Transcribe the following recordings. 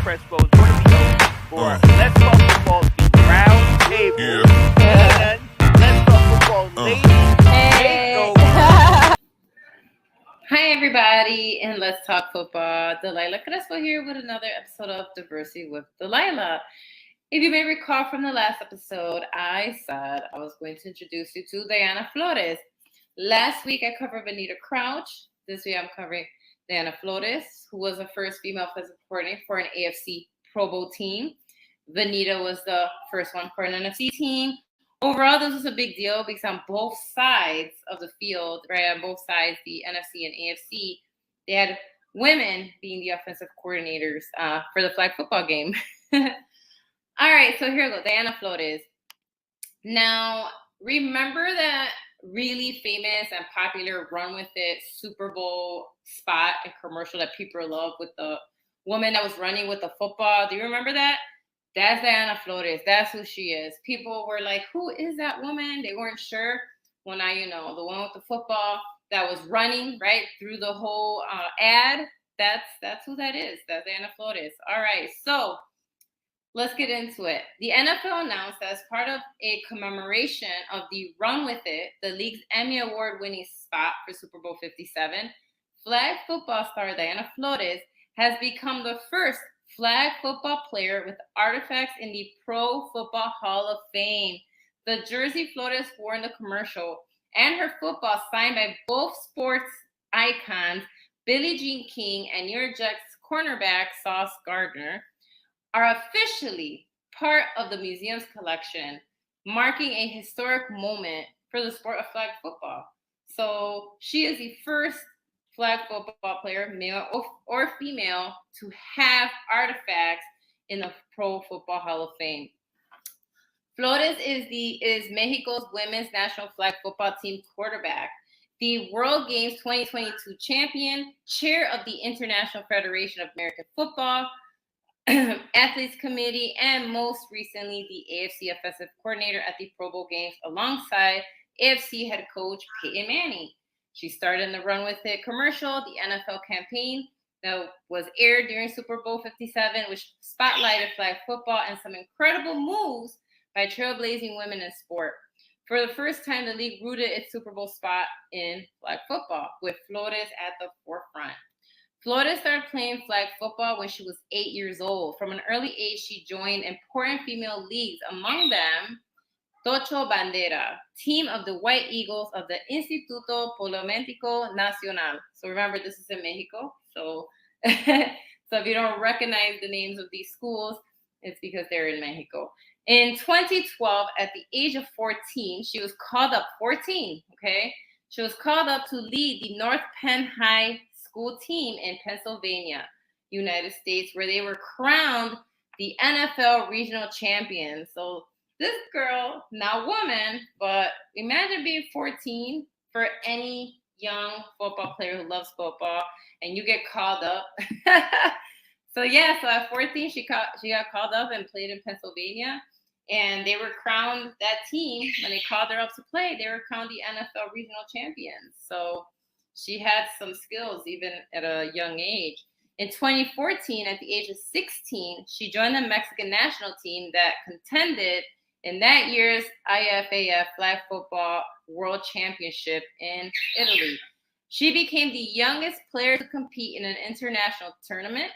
Crespo is going to be host for Let's Talk Football, the round table. And Let's Talk Football ladies. Hi, everybody, and Let's Talk Football. Delilah Crespo here with another episode of Diversity with Delilah. If you may recall from the last episode, I said I was going to introduce you to Diana Flores. Last week, I covered Vanita Crouch. This week, I'm covering Diana Flores, who was the first female offensive coordinator for an AFC Pro Bowl team. Vanita was the first one for an NFC team. Overall, this was a big deal because on both sides of the field, right, on both sides, the NFC and AFC, they had women being the offensive coordinators for the flag football game. All right, so here we go, Diana Flores. Now, remember that really famous and popular Run With It Super Bowl spot and commercial that people love with the woman that was running with the football? Do you remember that? That's Diana Flores. That's who she is. People were like, who is that woman? They weren't sure. Well, now you know. The one with the football that was running, right, through the whole ad. That's who that is. That's Diana Flores. All right, so let's get into it. The NFL announced that as part of a commemoration of the Run With It, the league's Emmy Award-winning spot for Super Bowl 57, flag football star Diana Flores has become the first flag football player with artifacts in the Pro Football Hall of Fame. The jersey Flores wore in the commercial and her football signed by both sports icons Billie Jean King and New York Jets cornerback Sauce Gardner are officially part of the museum's collection, marking a historic moment for the sport of flag football. So she is the first flag football player, male or female, to have artifacts in the Pro Football Hall of Fame. Flores is Mexico's women's national flag football team quarterback, the World Games 2022 champion, chair of the International Federation of American Football, Athletes Committee, and most recently the AFC offensive coordinator at the Pro Bowl games alongside AFC head coach Peyton Manning. She starred in the Run With It commercial, the NFL campaign that was aired during Super Bowl 57, which spotlighted flag football and some incredible moves by trailblazing women in sport. For the first time, the league rooted its Super Bowl spot in flag football, with Flores at the forefront. Flores started playing flag football when she was 8 years old. From an early age, she joined important female leagues, among them Tocho Bandera, team of the White Eagles of the Instituto Político Nacional. So remember, this is in Mexico. So if you don't recognize the names of these schools, it's because they're in Mexico. In 2012, at the age of 14, she was called up, 14, okay? She was called up to lead the North Penn High School team in Pennsylvania, United States, where they were crowned the NFL regional champions. So this girl, now woman, but imagine being 14 for any young football player who loves football, and you get called up. So at 14, she got called up and played in Pennsylvania, and they were crowned, that team, when they called her up to play, they were crowned the NFL regional champions. So she had some skills even at a young age. In 2014, at the age of 16, she joined the Mexican national team that contended in that year's IFAF Flag Football World Championship in Italy. She became the youngest player to compete in an international tournament.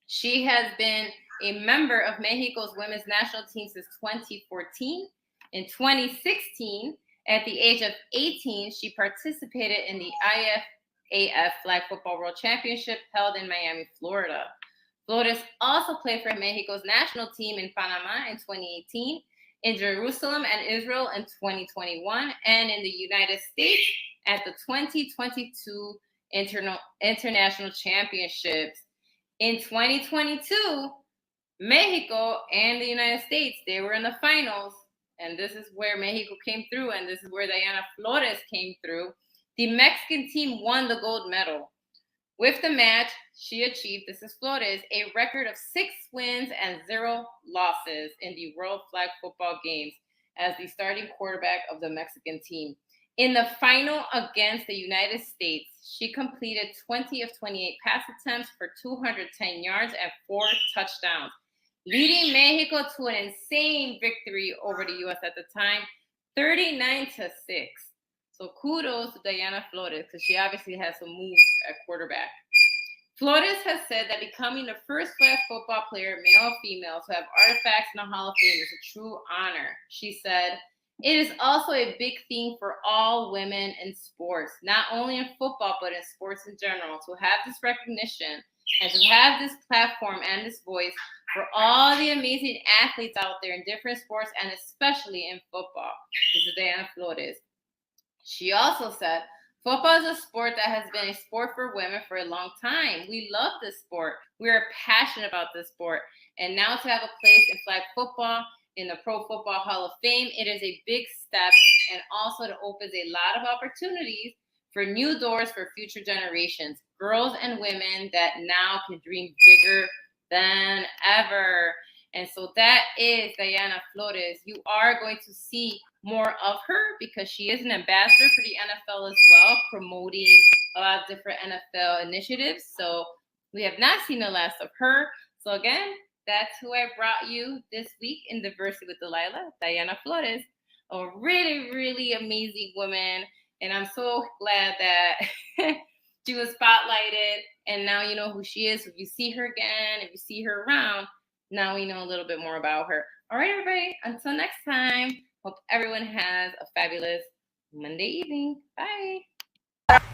She has been a member of Mexico's women's national team since 2014. In 2016, at the age of 18, she participated in the IFAF Flag Football World Championship held in Miami, Florida. Flores also played for Mexico's national team in Panama in 2018, in Jerusalem and Israel in 2021, and in the United States at the 2022 International Championships. In 2022, Mexico and the United States, they were in the finals, and this is where Mexico came through, and this is where Diana Flores came through. The Mexican team won the gold medal. With the match, she achieved, this is Flores, a record of 6 wins and 0 losses in the World Flag Football Games as the starting quarterback of the Mexican team. In the final against the United States, she completed 20 of 28 pass attempts for 210 yards and 4 touchdowns, leading Mexico to an insane victory over the U.S. at the time, 39-6. So kudos to Diana Flores, because she obviously has some moves at quarterback. Flores has said that becoming the first flag football player, male or female, to have artifacts in the Hall of Fame is a true honor. She said, "It is also a big thing for all women in sports, not only in football, but in sports in general, to have this recognition and to have this platform and this voice for all the amazing athletes out there in different sports and especially in football." This is Diana Flores. She also said, "Football is a sport that has been a sport for women for a long time. We love this sport. We are passionate about this sport. And now to have a place in flag football in the Pro Football Hall of Fame, it is a big step, and also it opens a lot of opportunities for new doors for future generations, girls and women that now can dream bigger than ever." And so that is Diana Flores. You are going to see more of her because she is an ambassador for the NFL as well, promoting a lot of different NFL initiatives. So we have not seen the last of her. So again, that's who I brought you this week in Diversity with Delilah, Diana Flores, a really, really amazing woman. And I'm so glad that she was spotlighted. And now you know who she is. If you see her again, if you see her around, now we know a little bit more about her. All right, everybody. Until next time, hope everyone has a fabulous Monday evening. Bye.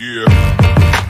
Yeah.